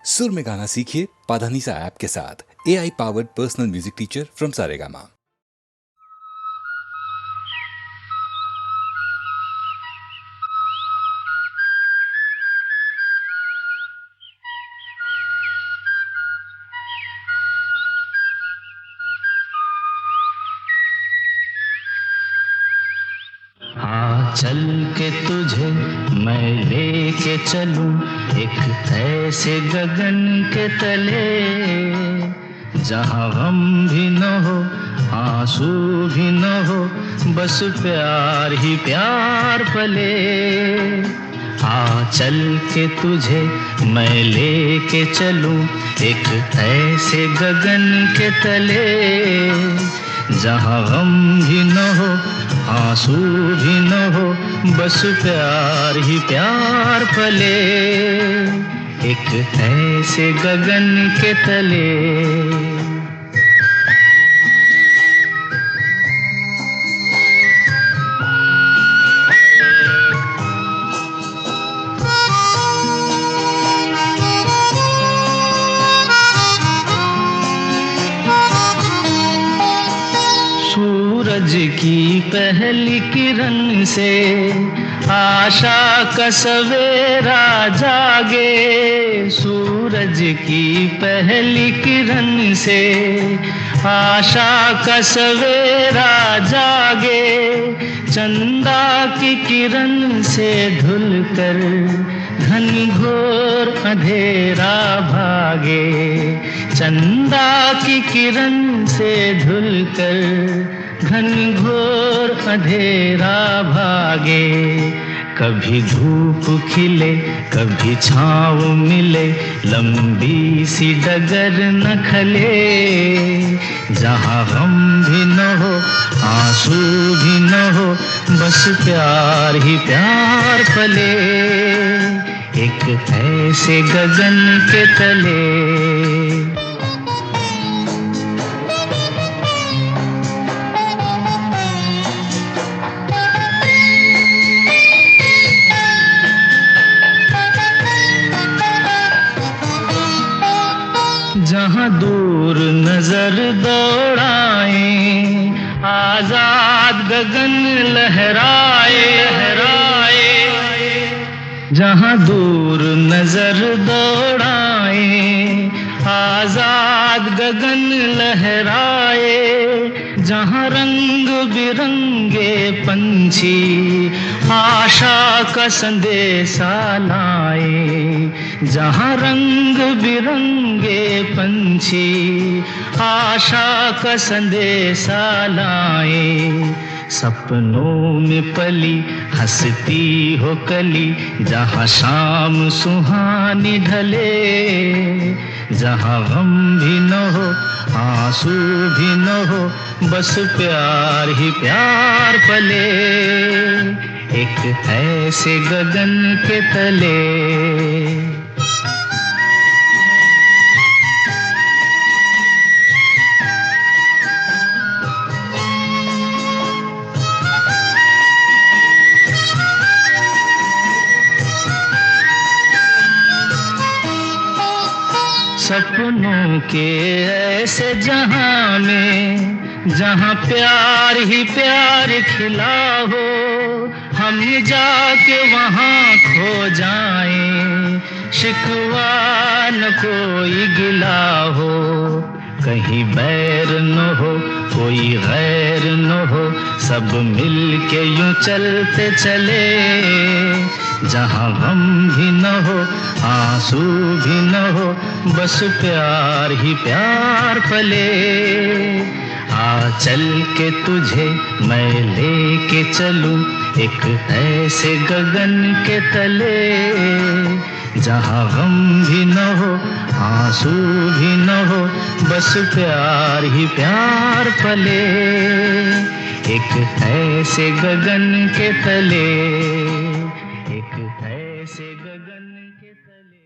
सुर में गाना सीखिए पाधानीसा ऐप के साथ। AI powered personal music teacher from Saregama. चल के तुझे मैं लेके चलूं एक ऐसे गगन के तले, जहां गम भी न हो आंसू भी न हो, बस प्यार ही प्यार पले। चल के तुझे मैं लेके चलूं एक ऐसे गगन के तले, जहां गम भी न हो आंसू भी न हो, बस प्यार ही प्यार पले, एक ऐसे गगन के तले। सूरज की पहली किरण से आशा का सवेरा जागे, सूरज की पहली किरण से आशा का सवेरा जागे, चंदा की किरण से धुलकर घनघोर अंधेरा भागे, चंदा की किरण से धुलकर घनघोर अंधेरा भागे। कभी धूप खिले कभी छाँव मिले, लंबी सी डगर न खले, जहाँ गम भी न हो आंसू भी न हो, बस प्यार ही प्यार पले, एक ऐसे गगन के तले। जहाँ दूर नजर दौड़ाए, आजाद गगन लहराए, जहाँ दूर नजर दौड़ाए, आजाद गगन लहराए, जहाँ रंग बिरंगे पंछी आशा का संदेशा लाए, जहाँ रंग बिरंगे पंछी आशा का संदेशा लाए, सपनों में पली हंसती हो कली, जहाँ शाम सुहानी ढले, जहाँ गम भी न हो आंसू भी न हो, बस प्यार ही प्यार पले, एक ऐसे गगन के तले। सपनों के ऐसे जहां में, जहां प्यार ही प्यार खिला हो, हम जाके वहां खो जाएं, शिकवा न कोई गिला हो, कहीं बैर न हो कोई गैर न हो, सब मिल के यूं चलते चले, जहाँ गम भी न हो आंसू भी न हो, बस प्यार ही प्यार पले। चल के तुझे मैं लेके चलूं एक ऐसे गगन के तले, जहाँ गम भी न हो आंसू भी न हो, बस प्यार ही प्यार पले, एक ऐसे गगन के तले, एक ऐसे गगन के तले।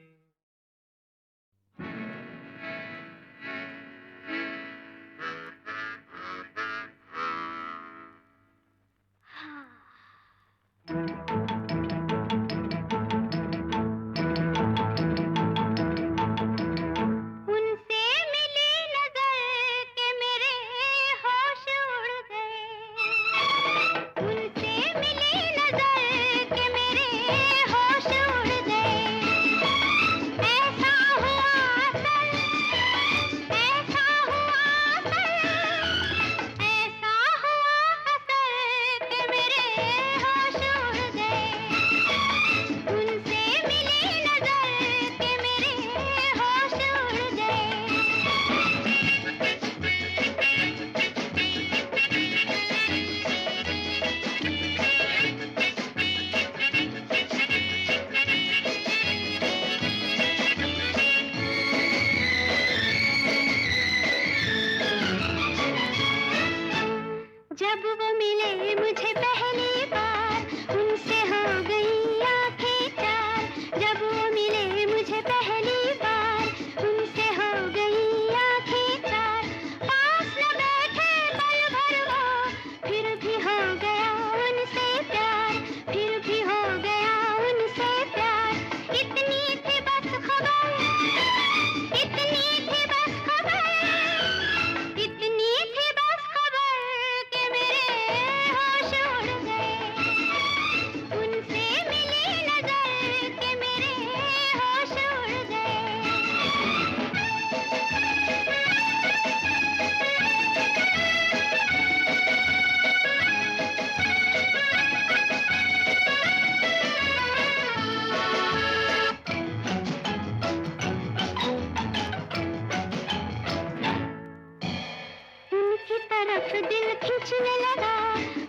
खींचने लगा,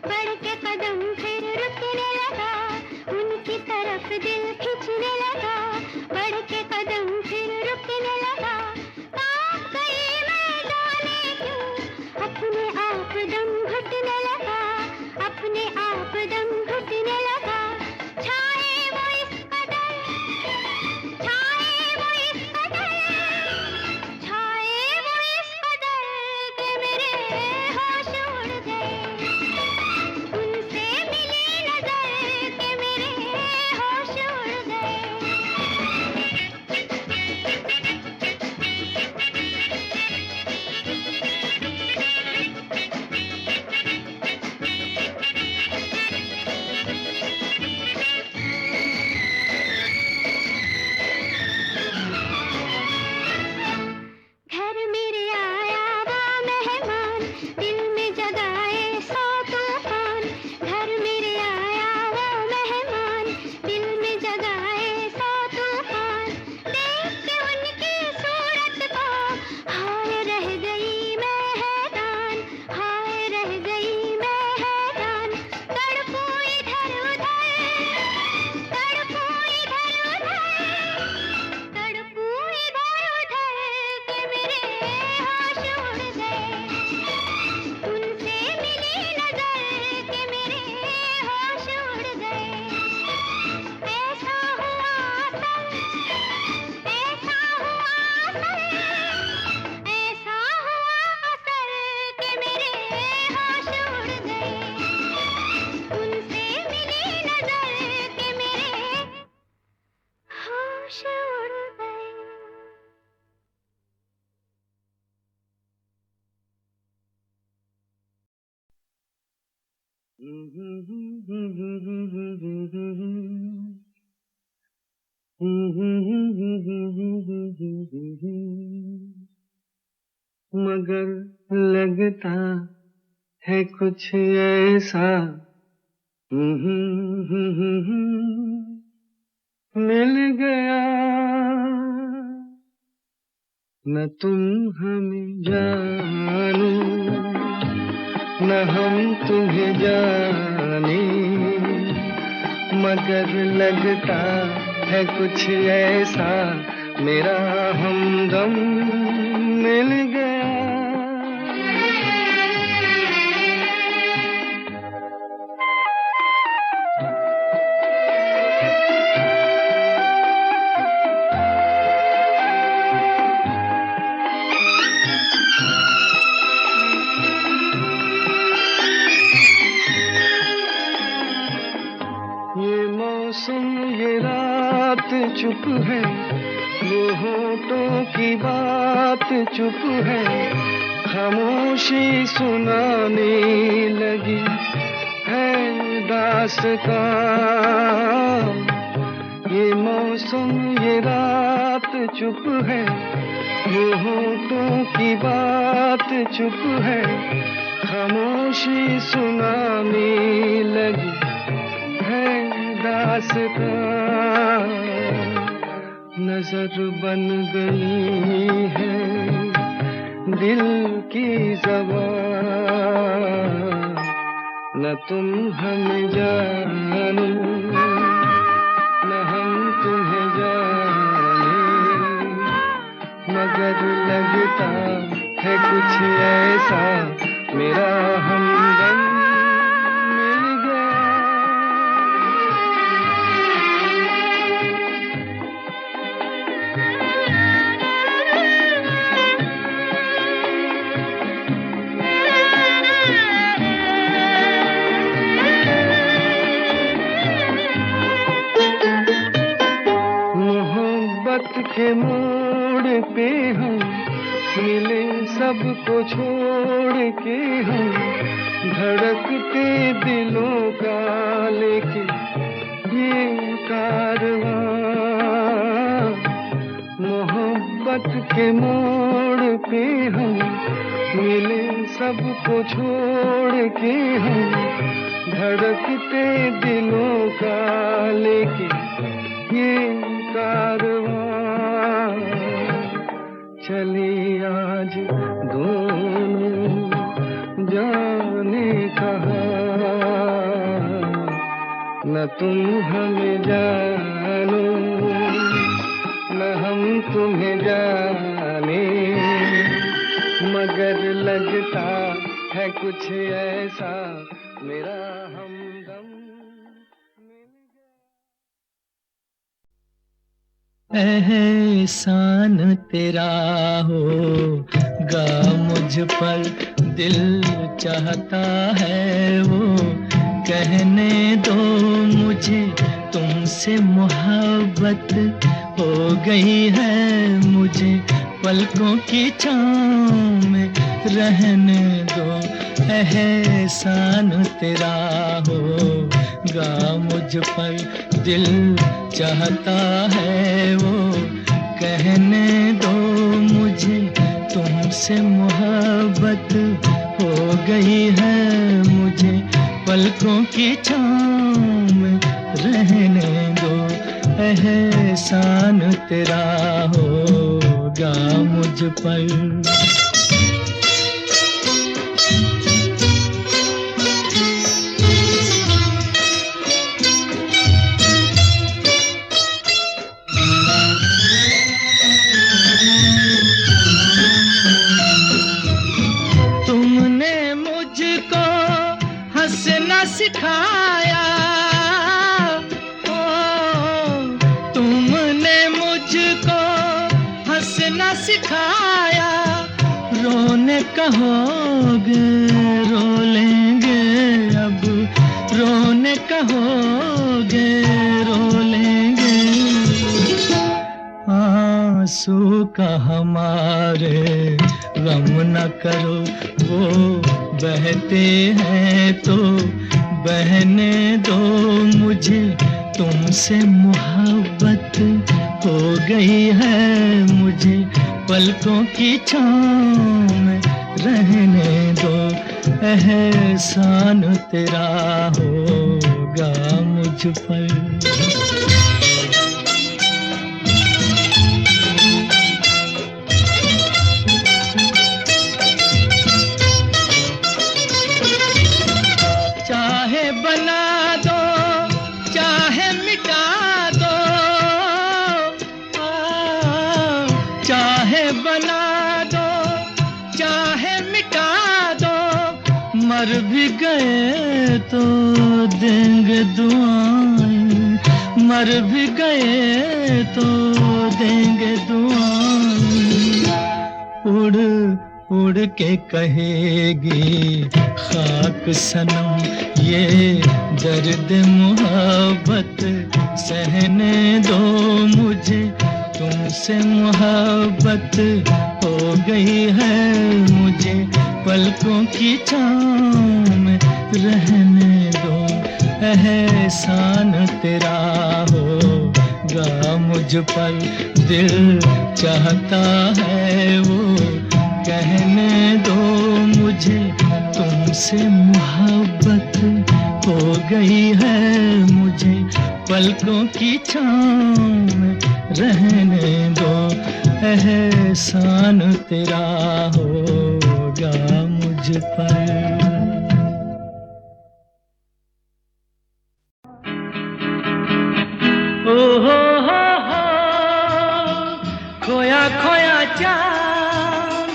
बढ़ के कदम फिर रुकने लगा, उनकी तरफ दिल खींचने लगा, बढ़ के कदम फिर रुकने लगा, कांप गई मैं जाने क्यों, अपने आप दम घुटने लगा, अपने आप दम घुटने लगा, छाए वो इस कदर, छाए वो इस कदर, छाए वो इस कदर कि मेरे होश उड़ गए, उनसे मिली नजर कि मेरे होश उड़ गए। घर मेरे आया वो मेहमान, दिल में जगाए सौ तूफान, घर मेरे आया वो मेहमान, दिल में जगाए सौ तूफान, देख के उनकी सूरत को हाय रह गई मैं हैरान, हाय रह गई मैं हैरान, तड़पूं इधर उधर, तड़पूं इधर उधर, तड़पूं इधर उधर कि मेरे होश उड़ गए, उनसे मिली नजर कि मेरे होश उड़ गए। ऐसा हुआ असल, ऐसा हुआ असल, ऐसा हुआ असल कि मेरे होश उड़ गए, उनसे मिली नजर कि मेरे होश उड़ गए। मगर लगता है कुछ ऐसा मिल गया, न तुम हमें जानो न हम तुम्हें जाने, मगर लगता है कुछ ऐसा मेरा हमदम मिल गया। ये मौसम ये रात चुप है, वो होठों की बात चुप है, खामोशी सुनाने लगी है दास्तां। ये मौसम ये रात चुप है, वो होठों की बात चुप है, खामोशी सुनाने लगी है दास्तां। नजर बन गई है दिल की ज़बान, न तुम हमें जानो न हम तुम्हें जाने, मगर लगता है कुछ ऐसा मेरा हमदम मिल गया। मोहब्बत के मोड़ पे हम मिले, सबको छोड़ के हम धड़कते दिलों का लेके ये कारवां। मोहब्बत के मोड़ पे हम मिले, सबको छोड़ के हम धड़कते दिलों का लेके ये कारवां। चले आज दोनों जाने तुम हमें जानो न हम तुम्हें जाने, मगर लगता है कुछ ऐसा मेरा हमदम मिल गया। एहसान तेरा होगा मुझ पर, दिल चाहता है वो कहने दो मुझे, तुमसे मोहब्बत हो गई है मुझे, पलकों की छाँव में रहने दो। एहसान तेरा होगा मुझ पर, दिल चाहता है वो कहने दो मुझे, तुमसे मोहब्बत हो गई है मुझे, पलकों की छाँव में रहने दो। एहसान तेरा होगा मुझ पर। तुमने मुझको हंसना सिखाया, तुमने मुझको हंसना सिखाया, रोने कहोगे रो लेंगे अब, रोने कहोगे रो लेंगे। आंसू का हमारे गम न करो, वो बहते हैं तो बहने दो मुझे, तुमसे मोहब्बत हो गई है मुझे, पलकों की छाँव में रहने दो। एहसान तेरा होगा मुझ पर। चाहे बना दो चाहे मिटा दो, चाहे बना दो चाहे मिटा दो, मर भी गए तो देंगे दुआएं, मर भी गए तो देंगे दुआएं। उड़ के कहेगी खाक सनम ये दर्द मोहब्बत सहने दो मुझे, तुमसे मोहब्बत हो गई है मुझे, पलकों की छाँव में रहने दो। एहसान तेरा होगा मुझ पर, दिल चाहता है वो कहने दो मुझे, तुमसे मोहब्बत हो गई है मुझे, पलकों की छाँव में रहने दो। एहसान तेरा होगा मुझ पर। ओ हो खोया खोया चाँद,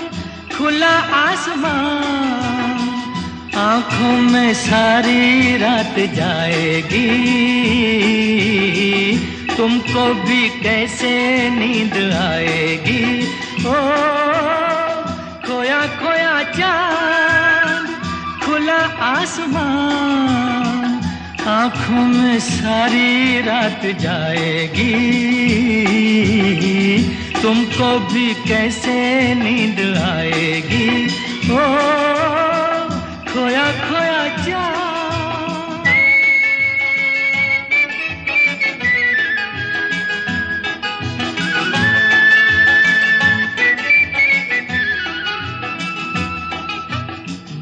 खुला आसमान, आँखों में सारी रात जाएगी, तुमको भी कैसे नींद आएगी। ओ खोया खोया चाँद, खुला आसमान, आँखों में सारी रात जाएगी, तुमको भी कैसे नींद आएगी। ओ खोया खोया चाँद।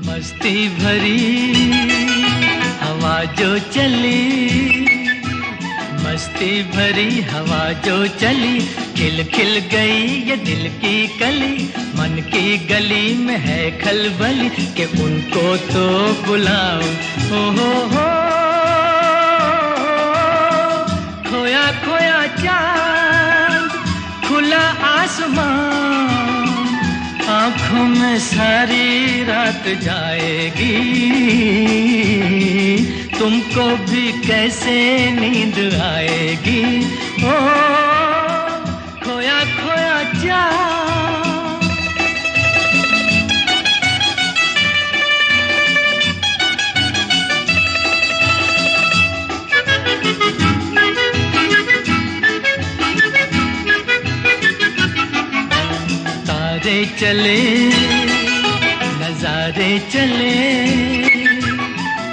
मस्ती भरी हवा जो चली, मस्ती भरी हवा जो चली, खिल खिल गई ये दिल की कली, मन की गली में है खलबली कि उनको तो बुलाओ। हो चांद, खुला आसमान, आंखों में सारी रात जाएगी, तुमको भी कैसे नींद आएगी। ओ खोया खोया चांद। तारे चले नजारे चले,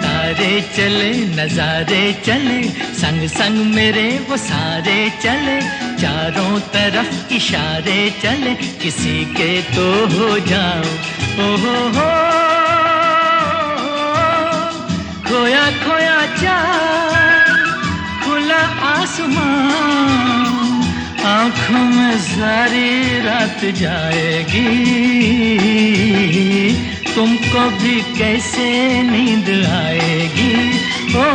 तारे चले नजारे चले, संग संग मेरे वो सारे चले, चारों तरफ इशारे चले, किसी के तो हो जाओ। ओ हो खोया खोया चांद, खुला आसमान, आँखों में सारी रात जाएगी, तुमको भी कैसे नींद आएगी। ओ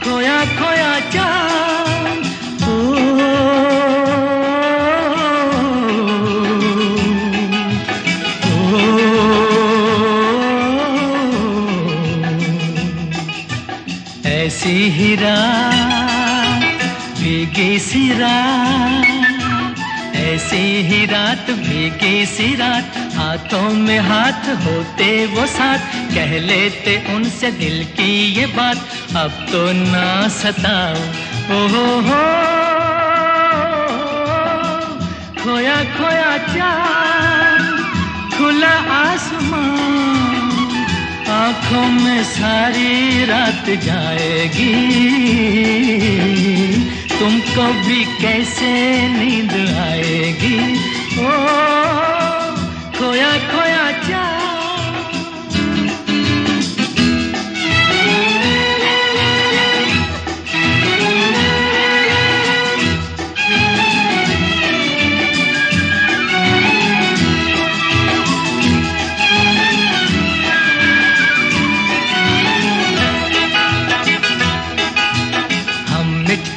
खोया खोया चांद, ओ ऐसी ही रात भीगी सी रात, ऐसी ही रात भीगी सी रात, हाथों में हाथ होते वो साथ, कह लेते उनसे दिल की ये बात, अब तो ना सताओ। ओ हो खोया खोया चांद, खुला आसमान, आँखों में सारी रात जाएगी, तुमको भी कैसे नींद आएगी। ओ खोया खोया चांद।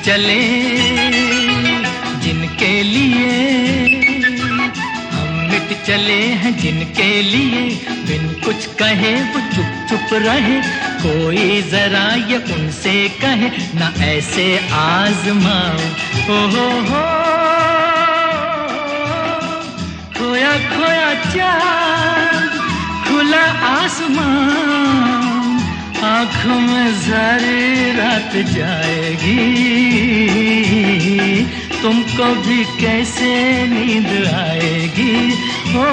चले जिनके लिए, हम मिट चले हैं जिनके लिए, बिन कुछ कहे वो चुप चुप रहे, कोई जरा ये उनसे कहे ना ऐसे आजमाओ। ओ हो खोया खोया चांद, खुला आसमान, आँखों में सारी रात जाएगी, तुमको भी कैसे नींद आएगी। ओ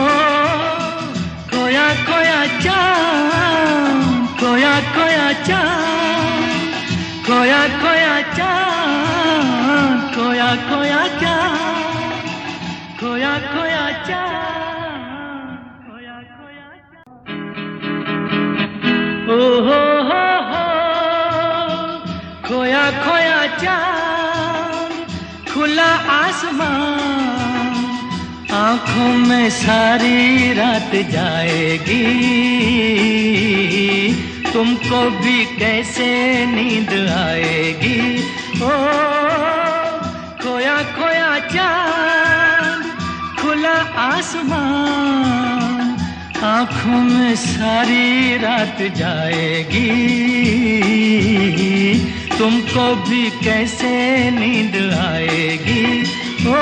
खोया खोया चांद, खोया खोया चांद, खोया खोया चांद, खोया खोया चांद, खोया खोया चांद, खोया खोया चांद। ओ हो खोया खोया चांद, खुला आसमान, आँखों में सारी रात जाएगी, तुमको भी कैसे नींद आएगी। ओ खोया खोया चांद, खुला आसमान, आँखों में सारी रात जाएगी, तुमको भी कैसे नींद आएगी। ओ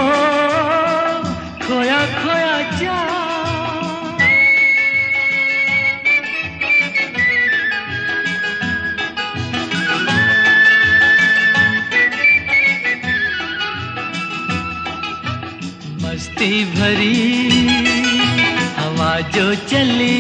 खोया खोया चांद। मस्ती भरी हवा जो चली,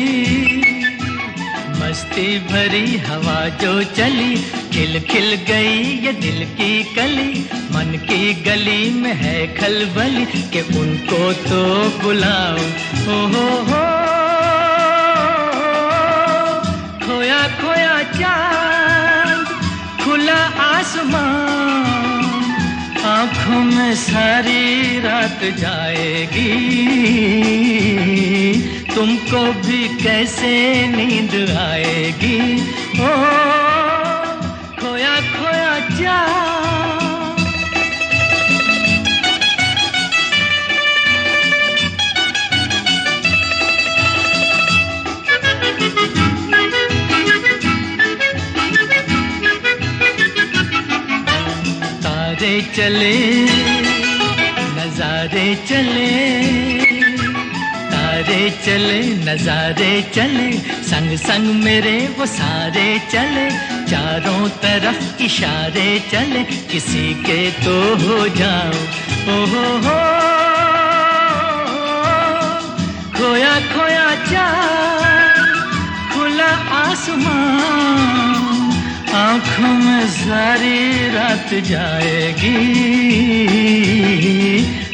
मस्ती भरी हवा जो चली, खिल खिल गई ये दिल की कली, मन की गली में है खलबली, कि उनको तो बुलाओ। ओ हो खोया खोया चांद, खुला आसमान, आँखों में सारी रात जाएगी, तुमको भी कैसे नींद आएगी। ओ खोया खोया चांद। चले नजारे चले, तारे चले नजारे चले, संग संग मेरे वो सारे चले, चारों तरफ इशारे चले, किसी के तो हो जाओ। ओ हो, खोया खोया चाँद, खुला आसमां, आँखों में सारी रात जाएगी,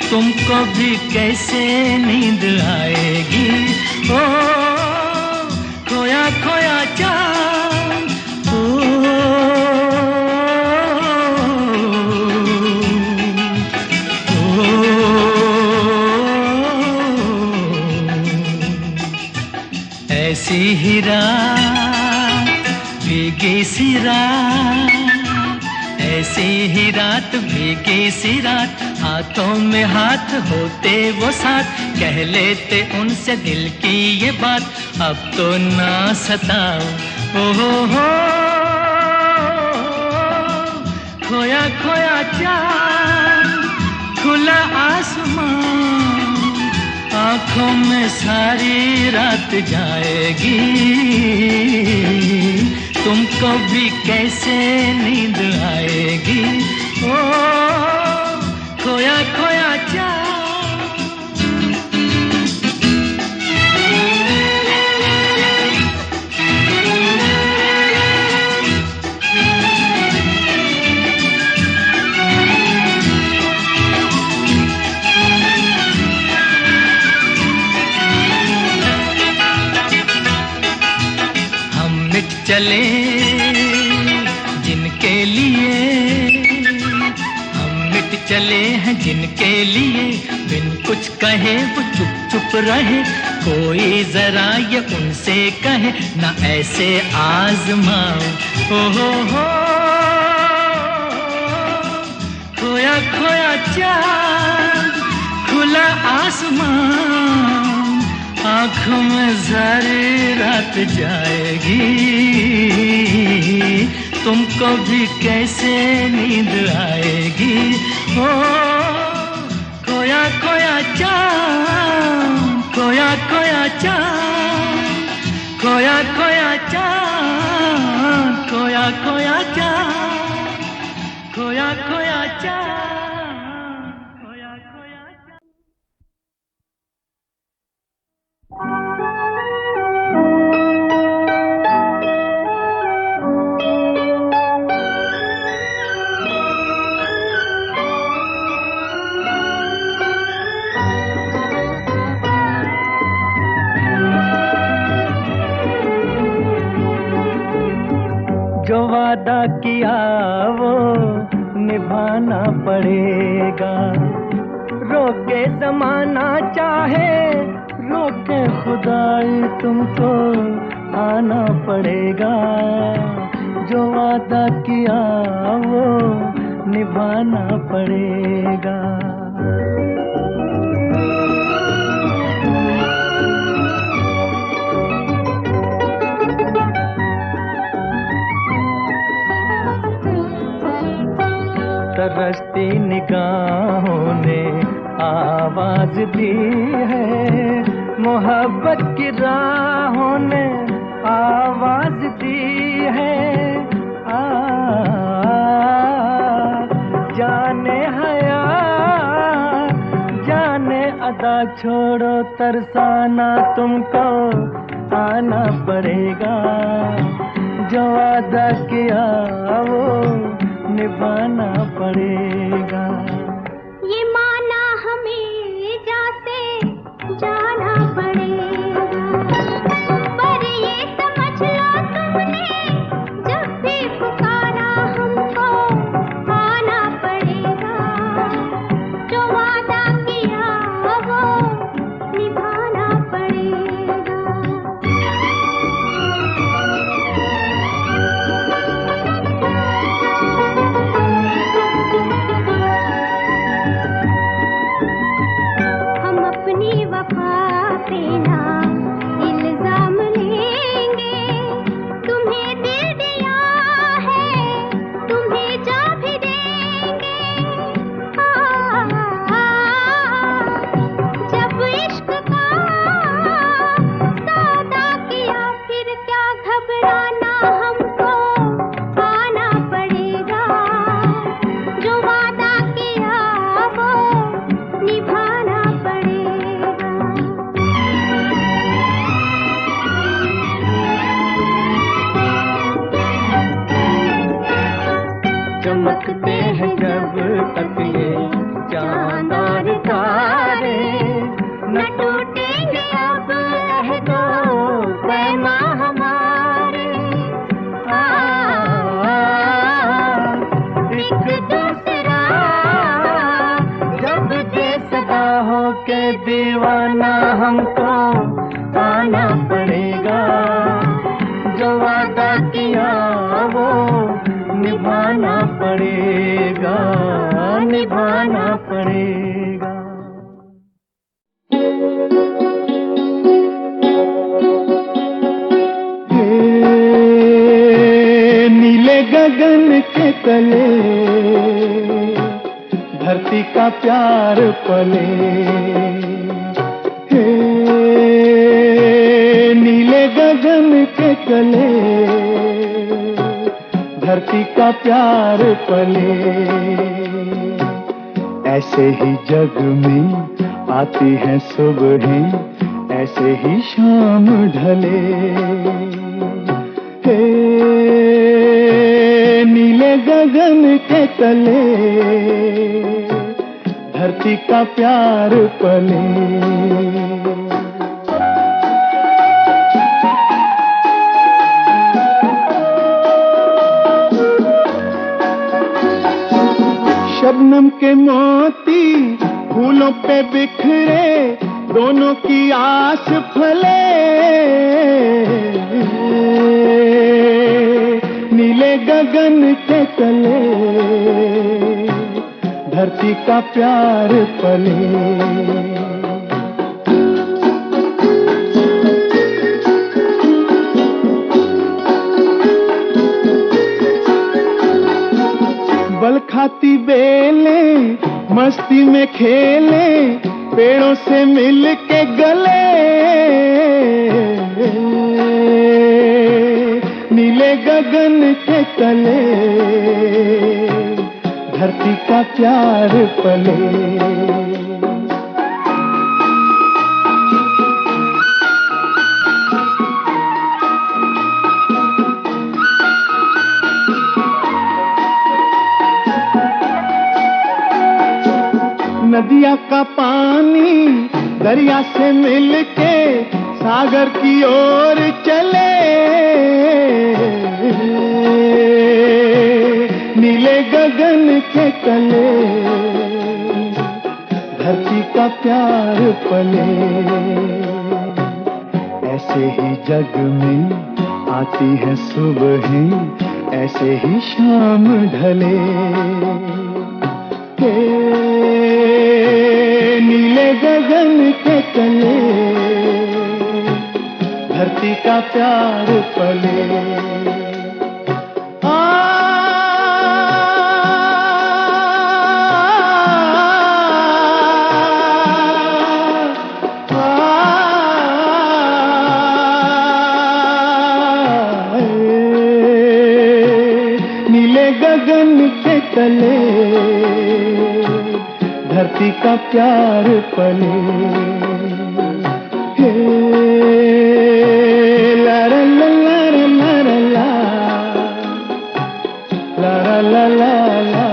तुमको भी कैसे नींद आएगी। ओ खोया खोया चाँद, ऐसी ही रात भीगी सी रात, ऐसी ही रात भीगी सी रात, हाथों में हाथ होते वो साथ, कह लेते उनसे दिल की ये बात, अब तो ना सताओ। ओ हो, खोया खोया चाँद, खुला आसमां, आँखों में सारी रात जाएगी, तुमको भी कैसे नींद आएगी। ओ खोया खोया चाँद। चले जिनके लिए, हम मिट चले हैं जिनके लिए, बिन कुछ कहे वो चुप चुप रहे, कोई जरा ये उनसे कहे ना ऐसे आजमाओ। ओ हो, खोया खोया चाँद, खुला आसमां, आँखों में सारी रात जाएगी, तुमको भी कैसे नींद आएगी। ओ खोया खोया चाँद, खोया खोया चाँद, खोया खोया चाँद, खोया खोया चाँद, खोया खोया चाँद। जो वादा किया वो निभाना पड़ेगा, रोके जमाना चाहे रोके खुदाई, तुमको आना पड़ेगा, जो वादा किया वो निभाना पड़ेगा। तरसती निगाहों ने आवाज दी है, मोहब्बत की राहों ने आवाज दी है। जाने हया जाने अदा छोड़ो तरसाना, तुमको आना पड़ेगा, जो वादा किया वो निभाना पड़ेगा। ये माना हमें जासे जाना पड़ेगा, पर ये समझ लो तुमने जब भी पुकारा हमको आना पड़ेगा, जो वादा किया वो निभाना पड़ेगा। इल्जाम लेंगे, तुम्हें दिल दिया है तुम्हें जा भी देंगे, दीवाना हमको आना पड़ेगा, जो वादा किया वो निभाना पड़ेगा, निभाना पड़ेगा। नीले गगन के तले धरती का प्यार पले, हे नीले गगन के तले धरती का प्यार पले। ऐसे ही जग में आती हैं सुबहें, ऐसे ही शाम ढले, हे नीले गगन के तले धरती का प्यार पले। शबनम के मोती फूलों पे बिखरे, दोनों की आस फले, नीले गगन के तले धरती का प्यार पले। बल खाती बेलें मस्ती में खेले, पेड़ों से मिल के गले, नीले गगन के तले धरती का प्यार पले। नदिया का पानी दरिया से मिलके सागर की ओर चले, नीले गगन के तले धरती का प्यार पले। ऐसे ही जग में आती है सुबहें, ऐसे ही शाम ढले, नीले गगन के तले धरती का प्यार पले। नीले गगन के तले धरती का प्यार पले, हे ला ला ला ला ला ला ला ला ला ला ला।